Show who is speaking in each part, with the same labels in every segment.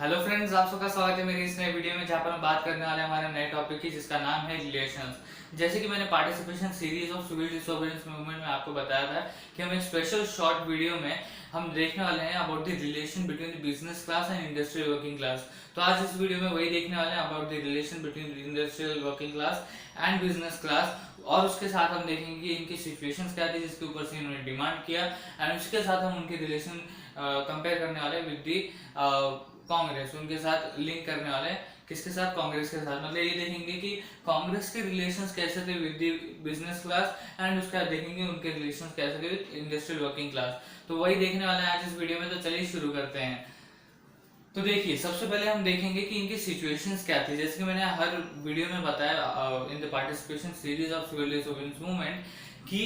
Speaker 1: Hello friends, आप सबका स्वागत है मेरी इस नए वीडियो में, जहाँ पर हम बात करने वाले हैं हमारे नए टॉपिक की, जिसका नाम है रिलेशंस। जैसे कि मैंने participation series of civil disobedience movement में आपको बताया था कि हम एक स्पेशल शॉर्ट वीडियो में हम देखने वाले हैं about the relation between the business class and industrial working class. तो आज इस वीडियो में वही देखने वाले हैं about the relation between industrial working class and business class, और उसके साथ हम देखेंगे कि इनकी सिचुएशंस क्या थी जिसके ऊपर से इन्होंने डिमांड किया, एंड उसके साथ हम उनके रिलेशन कंपेयर करने वाले विद दी कांग्रेस, उनके साथ लिंक करने वाले हैं। किसके साथ? कांग्रेस के साथ। मतलब ये देखेंगे कि कांग्रेस के रिलेशंस कैसे थे with the business class, and उसके बाद देखेंगे उनके रिलेशंस कैसे थे विद इंडस्ट्रियल वर्किंग क्लास। तो वही देखने वाले हैं आज इस वीडियो में। तो चलिए शुरू करते हैं। तो देखिए, सबसे पहले हम देखेंगे कि इनकी सिचुएशंस क्या थी। जैसे कि मैंने हर वीडियो में बताया in the participation series of civil disobedience movement कि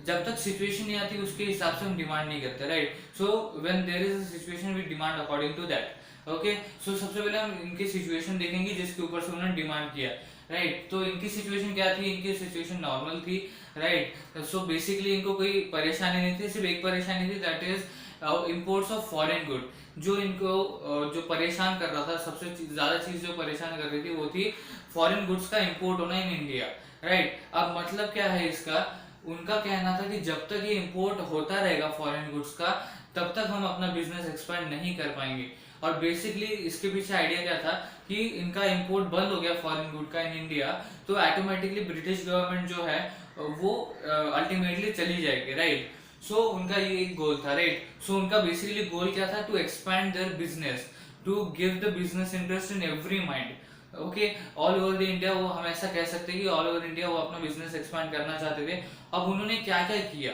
Speaker 1: जब तक सिचुएशन नहीं आती उसके हिसाब से हम डिमांड नहीं करते, right. So when there is a situation we demand according to that. Okay, so सबसे पहले हम इनकी सिचुएशन देखेंगे जिसके ऊपर से उन्होंने डिमांड किया, राइट। तो इनकी सिचुएशन क्या थी? इनकी सिचुएशन नॉर्मल थी, राइट। सो बेसिकली इनको कोई परेशानी नहीं थी, सिर्फ एक परेशानी थी, that is imports of foreign good. जो इनको जो परेशान कर रहा था, सबसे ज्यादा चीज जो परेशान कर रही थी वो थी फॉरेन गुड्स का इम्पोर्ट होना इन इंडिया, राइट। अब मतलब क्या है इसका? उनका कहना था कि जब तक ये इम्पोर्ट होता रहेगा फॉरेन गुड्स का, तब तक हम अपना बिजनेस एक्सपेंड नहीं कर पाएंगे। और बेसिकली इसके पीछे आइडिया क्या था कि इनका इंपोर्ट बंद हो गया फॉरेन गुड का इन इंडिया, तो ऑटोमेटिकली ब्रिटिश गवर्नमेंट जो है वो अल्टीमेटली चली जाएगी, राइट। सो उनका ये एक गोल था, राइट। सो उनका बेसिकली गोल क्या था? To expand their business, to give the business interest in every mind. Okay, all over the India, वो हम ऐसा कह सकते हैं कि ऑल ओवर इंडिया वो अपना बिजनेस एक्सपैंड करना चाहते थे। अब उन्होंने क्या क्या किया?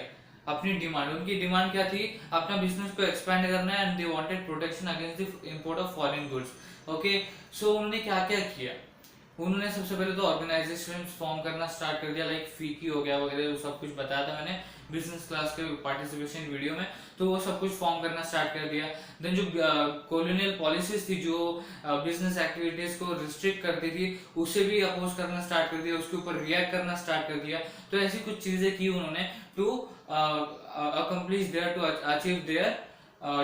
Speaker 1: अपनी डिमांड, उनकी डिमांड क्या थी? अपना बिजनेस को एक्सपैंड करना है, and they wanted protection against the import of foreign goods. Okay, so उन्होंने क्या क्या किया? उन्होंने सबसे पहले तो ऑर्गेनाइजेशन फॉर्म करना स्टार्ट कर दिया, लाइक फीकी हो गया वगैरह, सब कुछ बताया था मैंने बिजनेस क्लास के पार्टिसिपेशन वीडियो में। तो वो सब कुछ फॉर्म करना स्टार्ट कर दिया। देन जो कॉलोनियल पॉलिसीज थी, जो बिजनेस एक्टिविटीज को रिस्ट्रिक्ट करती थी, उसे भी अपोज करना स्टार्ट कर दिया, उसके ऊपर रिएक्ट करना स्टार्ट कर दिया। तो ऐसी कुछ चीजें की उन्होंने to accomplish their, to achieve their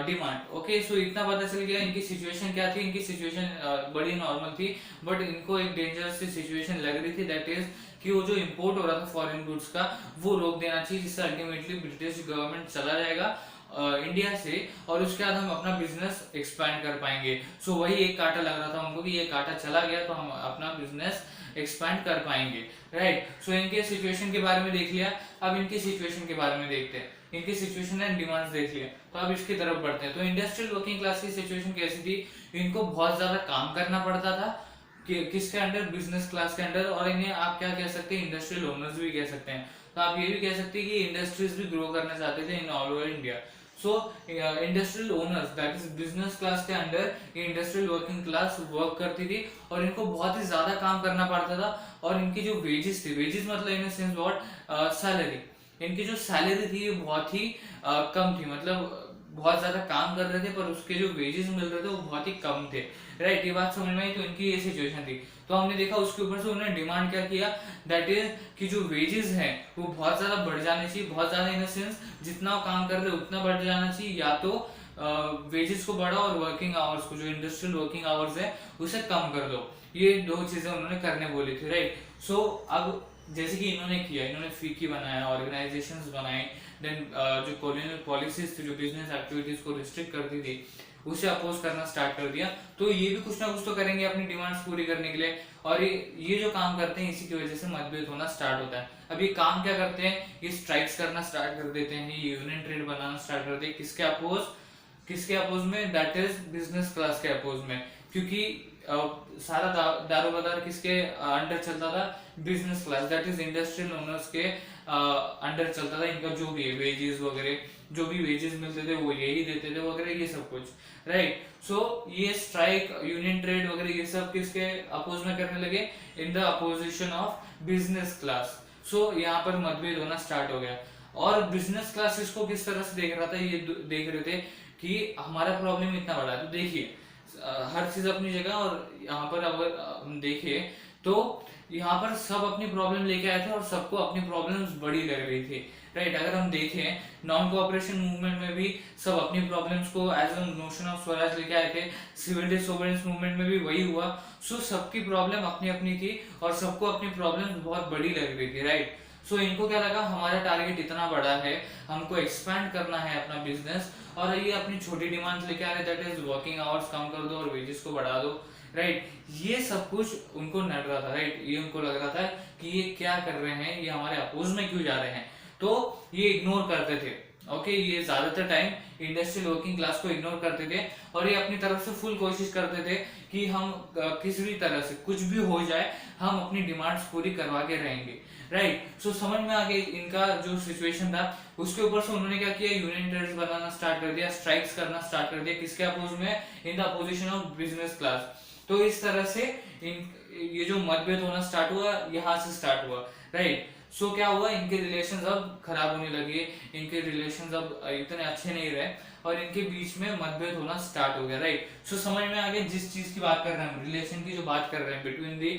Speaker 1: demand. Okay, so इतना पता चल गया इनकी सिचुएशन क्या थी। इनकी सिचुएशन बड़ी नॉर्मल थी, बट इनको एक डेंजरस सी सिचुएशन लग रही थी, दैट इज कि वो जो इंपोर्ट हो रहा था फॉरेन गुड्स का, वो रोक देना चाहिए, जिससे अल्टीमेटली ब्रिटिश गवर्नमेंट चला जाएगा इंडिया से, और उसके बाद हम अपना बिजनेस एक्सपैंड कर पाएंगे। सो वही एक कांटा लग रहा था उनको कि ये कांटा चला गया तो हम अपना बिजनेस एक्सपैंड कर पाएंगे, राइट। सो इनके सिचुएशन के बारे में देख लिया। अब इनकी सिचुएशन के बारे में देखते हैं। इनकी सिचुएशन एंड डिमांड्स देख लिया, तो अब इसकी तरफ बढ़ते हैं। तो इंडस्ट्रियल वर्किंग क्लास की सिचुएशन कैसी थी? इनको बहुत ज्यादा काम करना पड़ता था कि किसके अंडर? बिजनेस क्लास के अंडर। और इन्हें आप क्या कह सकते हैं? इंडस्ट्रियल ओनर्स भी कह सकते हैं। तो आप ये भी कह सकते हैं कि इंडस्ट्रीज भी ग्रो करना चाहते थे in all over India. So industrial owners, that is business class के under industrial working class work करती थी, और इनको बहुत ही ज्यादा काम करना पड़ता था। और इनकी जो वेजेस थी, वेजेस मतलब इन सेंस व्हाट, सैलरी, इनकी जो सैलरी थी वो बहुत ही कम थी। मतलब बहुत ज्यादा काम कर रहे थे पर उसके जो वेजेस मिल रहे थे वो बहुत ही कम थे, राइट। ये बात समझ में आई। तो इनकी ये सिचुएशन थी। तो हमने देखा उसके ऊपर से उन्होंने डिमांड क्या किया, दैट इज कि जो वेजेस हैं वो बहुत ज्यादा बढ़ जाने चाहिए। बहुत ज्यादा इन द सेंस जितना वो काम कर रहे उतना बढ़ जाना चाहिए, या तो वेजेस को बढ़ाओ और वर्किंग आवर्स को, जो इंडस्ट्रियल वर्किंग आवर्स है, उसे कम कर दो। ये दो चीजें उन्होंने करने बोली थी, राइट। सो अब जैसे कि इन्होंने किया, इन्होंने फीकी बनाया, ऑर्गेनाइजेशंस बनाए, देन जो कॉलोनियल पॉलिसीज थी, जो बिजनेस एक्टिविटीज को रिस्ट्रिक्ट करती थी, उसे अपोज करना स्टार्ट कर दिया। तो ये भी कुछ ना कुछ तो करेंगे अपनी डिमांड्स पूरी करने के लिए, और ये जो काम करते हैं इसी की वजह से मतभेद होना स्टार्ट होता है। अब ये काम क्या करते हैं? ये स्ट्राइक्स करना स्टार्ट कर देते हैं, ये यूनियन ट्रेड बनाना स्टार्ट कर देते हैं। किसके अपोज में? दैट इज बिजनेस क्लास के अपोज में। क्योंकि सारा दारोमदार किसके अंडर चलता था? Business class, that is industrial owners के अंडर चलता था। इनका जो भी वेजेस वगैरह, जो भी वेजेस मिलते थे वो यही देते थे वगैरह, ये सब कुछ, राइट। सो ये स्ट्राइक, यूनियन ट्रेड वगैरह, ये सब किसके अपोज में करने लगे? In the opposition of business class. So यहाँ पर मतभेद होना स्टार्ट हो गया। और बिजनेस क्लास इसको किस तरह से देख रहा था? ये देख रहे थे कि हमारा प्रॉब्लम इतना बड़ा है। तो देखिए, हर चीज अपनी जगह, और यहाँ पर अगर हम देखें तो यहाँ पर सब अपनी प्रॉब्लम लेके आए थे, और सबको अपनी प्रॉब्लम्स बड़ी लग रही थी, राइट। अगर हम देखें नॉन कोऑपरेशन मूवमेंट में भी सब अपनी प्रॉब्लम्स को as a notion of Swaraj लेके आए थे, सिविल डिसोबीडियंस मूवमेंट में भी वही हुआ। सो सबकी प्रॉब्लम अपनी अपनी थी और सबको अपनी प्रॉब्लम बहुत बड़ी लग रही थी, राइट। सो इनको क्या लगा, हमारा टारगेट इतना बड़ा है, हमको एक्सपैंड करना है अपना बिजनेस, और ये अपनी छोटी डिमांड्स लेके आ रहे, दैट इज वर्किंग आवर्स कम कर दो और वेजेस को बढ़ा दो, राइट। ये सब कुछ उनको नड़ रहा था, राइट। ये उनको लग रहा था कि ये क्या कर रहे हैं, ये हमारे अपोज में क्यों जा रहे हैं, तो ये इग्नोर करते थे। ओके, ये ज्यादातर टाइम इंडस्ट्रियल वर्किंग क्लास को इग्नोर करते थे और ये अपनी तरफ से फुल कोशिश करते थे कि हम किसी भी तरह से कुछ भी हो जाए हम अपनी डिमांड्स पूरी करवा के रहेंगे, राइट। सो समझ में आ गया इनका जो सिचुएशन था। उसके ऊपर से उन्होंने क्या किया, यूनियन टेरिटरीज बनाना स्टार्ट कर दिया, स्ट्राइक्स करना स्टार्ट कर दिया, किसके अपोज में, इन the opposition of business class. तो इस तरह से ये जो मतभेद होना स्टार्ट हुआ, यहाँ से स्टार्ट हुआ, राइट। सो क्या हुआ, इनके रिलेशंस अब खराब होने लगे, इनके रिलेशंस अब इतने अच्छे नहीं रहे और इनके बीच में मतभेद होना स्टार्ट हो गया, राइट। सो समझ में आ गया जिस चीज की बात कर रहे हैं हम, रिलेशन की जो बात कर रहे हैं between the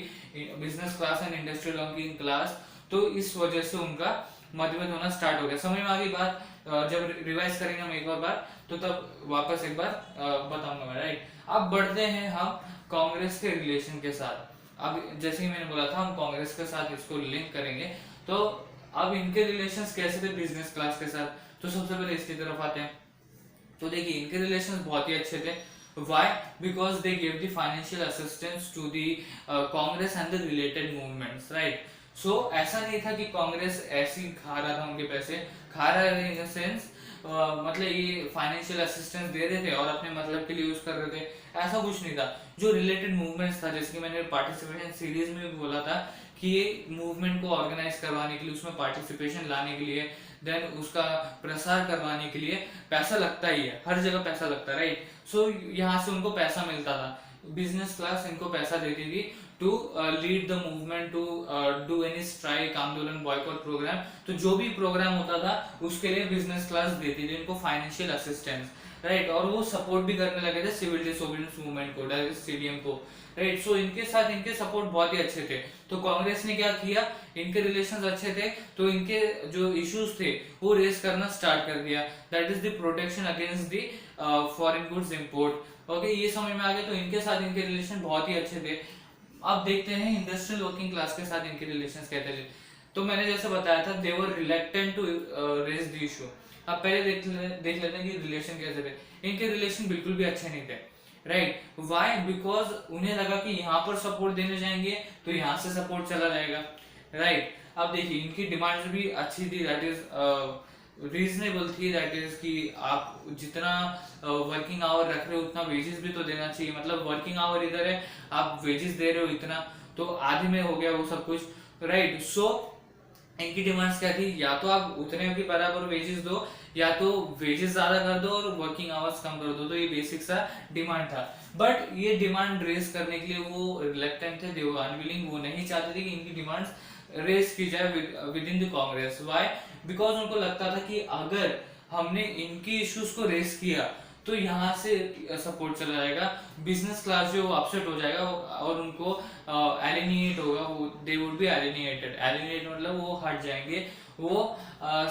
Speaker 1: business class and industrial working class, तो इस वजह से उनका मतभेद होना स्टार्ट हो गया। समझ में आ गई बात। जब रिवाइज करेंगे हम एक बार तो तब वापस एक बार बताऊंगा मैं, राइट। अब बढ़ते हैं हम कांग्रेस के रिलेशन के साथ। अब जैसे ही मैंने बोला था हम कांग्रेस के साथ इसको लिंक करेंगे, तो अब इनके रिलेशंस कैसे थे बिजनेस क्लास के साथ, तो सबसे पहले इसकी तरफ आते हैं। तो देखिए इनके रिलेशंस बहुत ही अच्छे थे। Why? Because they gave the financial assistance to the Congress and the related movements, right? So ऐसा नहीं था कि कांग्रेस ऐसी खा रहा था उनके पैसे, खा रहा है इन सेंस मतलब ये फाइनेंशियल असिस्टेंस दे रहे थे और अपने मतलब के लिए यूज कर रहे थे, ऐसा कुछ नहीं था। जो रिलेटेड मूवमेंट्स था, जैसे कि मैंने पार्टिसिपेशन सीरीज में भी बोला था कि ये मूवमेंट को ऑर्गेनाइज करवाने के लिए, उसमें पार्टिसिपेशन लाने के लिए, देन उसका प्रसार करवाने के लिए पैसा लगता ही है, हर जगह पैसा लगता है, राइट। सो यहाँ से उनको पैसा मिलता था, बिजनेस क्लास इनको पैसा देती थी to lead the movement, to do any strike, आंदोलन, बॉयकॉट प्रोग्राम। तो जो भी प्रोग्राम होता था उसके लिए बिजनेस क्लास देती थी इनको फाइनेंशियल असिस्टेंस, राइट। और वो सपोर्ट भी करने लगे थे सिविल डिसोबीडियंस मूवमेंट को, डायरेक्ट सीडीएम को, राइट। सो इनके साथ इनके सपोर्ट बहुत ही अच्छे थे। तो कांग्रेस ने क्या किया, इनके रिलेशंस अच्छे थे तो इनके जो इश्यूज थे वो रेस करना स्टार्ट कर दिया, that is the protection against the foreign goods import. Okay, ये समझ में आ गया। तो इनके साथ इनके रिलेशन बहुत ही अच्छे थे। अब देखते हैं इंडस्ट्रियल वर्किंग क्लास के साथ इनके रिलेशंस कैसे थे। तो मैंने जैसे बताया था they were reluctant to raise the issue. अब पहले देख लेते हैं कि रिलेशन कैसे थे। इनके रिलेशन बिल्कुल भी अच्छे नहीं थे, राइट। वाई? बिकॉज उन्हें लगा कि यहाँ पर सपोर्ट देने जाएंगे तो यहाँ से सपोर्ट चला जाएगा, राइट। अब देखिए इनकी डिमांड्स भी अच्छी थी, दैट इज रीजनेबल थी, दैट इज कि आप जितना वर्किंग आवर रख रहे हो उतना वेजेस भी तो देना चाहिए। मतलब वर्किंग आवर इधर है, आप वेजेस दे रहे हो इतना, तो आधे में हो गया वो सब कुछ, राइट। सो इनकी डिमांड्स क्या थी, या तो आप उतने भी बराबर वेजेस दो, या तो वेजेस ज्यादा कर दो और वर्किंग आवर्स कम कर दो। तो ये बेसिक सा डिमांड था। बट ये डिमांड रेस करने के लिए वो रिलेक्टेंट थे, दे वर अनविलिंग। वो नहीं चाहते थे कि इनकी डिमांड्स रेस की जाए with in the Congress. Why? Because उनको लगता था कि अगर हमने इनकी इश्यूज को रेस किया तो यहाँ से सपोर्ट चला जाएगा, बिजनेस क्लास जो अपसेट हो जाएगा और उनको एलिनिएट होगा, वो दे वुड बी एलिनिएटेड। एलिनिएट मतलब वो हट जाएंगे, वो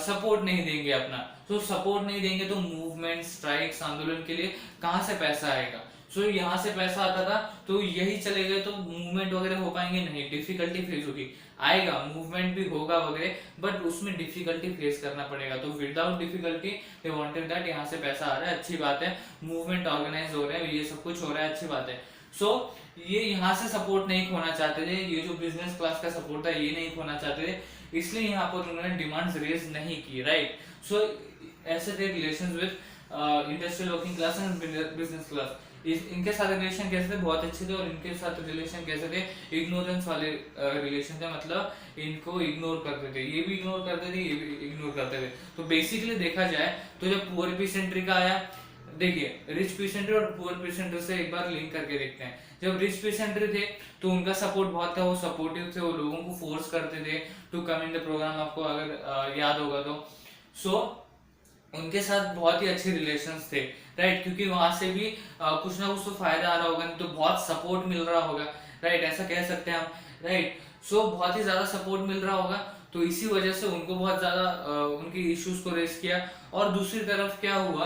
Speaker 1: सपोर्ट नहीं देंगे अपना। तो सपोर्ट नहीं देंगे तो मूवमेंट, स्ट्राइक्स, आंदोलन के लिए कहाँ से पैसा आएगा। सो यहाँ से पैसा आता था तो यही चले गए तो मूवमेंट वगैरह हो पाएंगे नहीं, डिफिकल्टी फेस होगी। आएगा मूवमेंट भी होगा वगैरह, बट उसमें डिफिकल्टी फेस करना पड़ेगा। तो without difficulty they wanted that यहाँ से पैसा आ रहा है, अच्छी बात है, मूवमेंट ऑर्गेनाइज हो रहा है, ये सब कुछ हो रहा है, अच्छी बात है। सो ये यहाँ से सपोर्ट नहीं खोना चाहते थे, ये जो बिजनेस क्लास का सपोर्ट था ये नहीं खोना चाहते थे, इसलिए यहाँ पर उन्होंने डिमांड्स रेज नहीं की, राइट। सो ऐसे थे relations with industrial working class and business class. इनके साथ रिलेशन कैसे थे, बहुत अच्छे थे। और इनके साथ रिलेशन कैसे थे, इग्नोरेंस वाले रिलेशन थे, मतलब इनको इग्नोर करते थे, ये भी इग्नोर करते थे, ये भी इग्नोर करते थे। तो बेसिकली देखा जाए तो जब पुअर पीसेंट्री का आया, देखिए रिच पीसेंट्री और पुअर पीसेंट्री से एक बार लिंक करके देखते हैं। जब रिच पीसेंट्री थे तो उनका सपोर्ट बहुत था, वो सपोर्टिव थे, वो लोगों को फोर्स करते थे to come in the program, आपको अगर याद होगा तो। सो उनके साथ बहुत ही अच्छे रिलेशंस थे, राइट, क्योंकि वहां से भी कुछ ना कुछ तो फायदा आ रहा होगा, नहीं तो बहुत सपोर्ट मिल रहा होगा, राइट, ऐसा कह सकते हैं हम, राइट। सो बहुत ही ज्यादा सपोर्ट मिल रहा होगा। तो इसी वजह से उनको बहुत ज्यादा उनकी इश्यूज को रेस किया। और दूसरी तरफ क्या हुआ,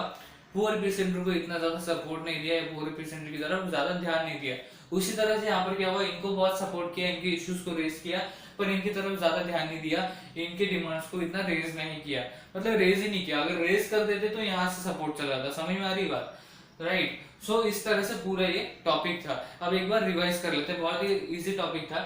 Speaker 1: पुअर पीसेंटर को इतना ज्यादा सपोर्ट नहीं दिया, पुअर पीसेंटर की तरफ ज्यादा ध्यान नहीं दिया। उसी तरह से यहाँ पर क्या हुआ, इनको बहुत सपोर्ट किया, इनके इश्यूज को रेस किया, पर इनकी तरफ ज्यादा ध्यान नहीं दिया, इनके डिमांड्स को इतना रेज नहीं किया, मतलब रेज ही नहीं किया। अगर रेज कर देते तो यहाँ से सपोर्ट चला जाता। समझ में आ रही बात, राइट? सो इस तरह से पूरा ये टॉपिक था। अब एक बार रिवाइज कर लेते हैं, बहुत ही इजी टॉपिक था।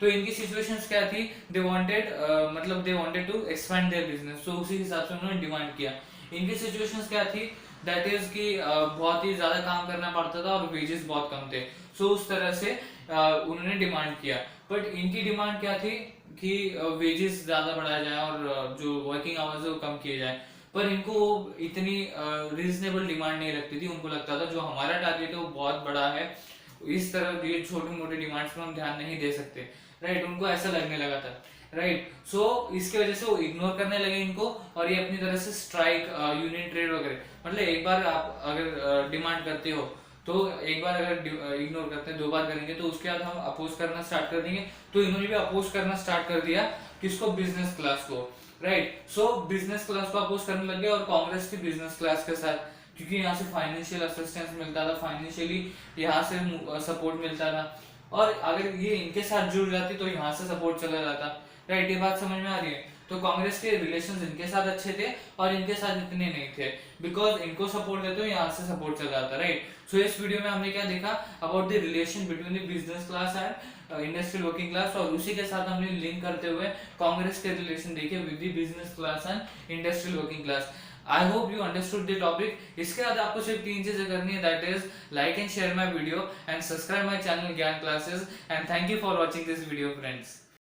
Speaker 1: तो इनकी सिचुएशंस क्या थी, दे वांटेड मतलब they wanted to expand their business, तो उसी हिसाब से उन्होंने डिमांड किया। इनकी सिचुएशंस क्या थी, दैट इज कि बहुत ही ज्यादा काम करना पड़ता था और वेजेस बहुत कम थे। सो उस तरह से उन्होंने डिमांड किया। बट इनकी डिमांड क्या थी कि वेजेस ज्यादा बढ़ाया जाए और जो वर्किंग आवर्स है वो कम किए जाए। पर इनको इतनी रीजनेबल डिमांड नहीं लगती थी, उनको लगता था जो हमारा टारगेट है वो बहुत बड़ा है, इस तरह ये छोटी मोटी डिमांड्स पर हम ध्यान नहीं दे सकते, राइट? उनको ऐसा लगने लगा था, राइट? सो इसकी वजह से वो इग्नोर करने लगे इनको, और ये अपनी तरह से स्ट्राइक, यूनियन ट्रेड वगैरह, मतलब एक बार आप अगर डिमांड करते हो तो एक बार अगर इग्नोर करते हैं, 2 बार करेंगे तो उसके बाद हम अपोज करना स्टार्ट कर देंगे। तो इन्होंने भी अपोज करना स्टार्ट कर दिया, किसको? बिजनेस क्लास को, राइट? सो बिजनेस क्लास को अपोज करने लगे, और कांग्रेस की बिजनेस क्लास के साथ, क्योंकि यहाँ से फाइनेंशियल असिस्टेंस मिलता था, फाइनेंशियली यहाँ से सपोर्ट मिलता था, और अगर ये इनके साथ जुड़ जाती तो यहाँ से सपोर्ट चला जाता, राइट? ये बात समझ में आ रही है? तो कांग्रेस के रिलेशंस इनके साथ अच्छे थे और इनके साथ इतने नहीं थे, बिकॉज इनको सपोर्ट देते हो यहाँ से सपोर्ट चला जाता, राइट? सो इस वीडियो में हमने क्या देखा, about the relation between the business class and industrial working class, और उसी के साथ हमने लिंक करते हुए कांग्रेस के रिलेशन देखे with the business class and industrial working class. I hope you understood the topic. इसके बाद आपको सिर्फ 3 चीजें करनी है, that is like and share my video and subscribe my channel Gyan classes, and thank you for watching this video friends.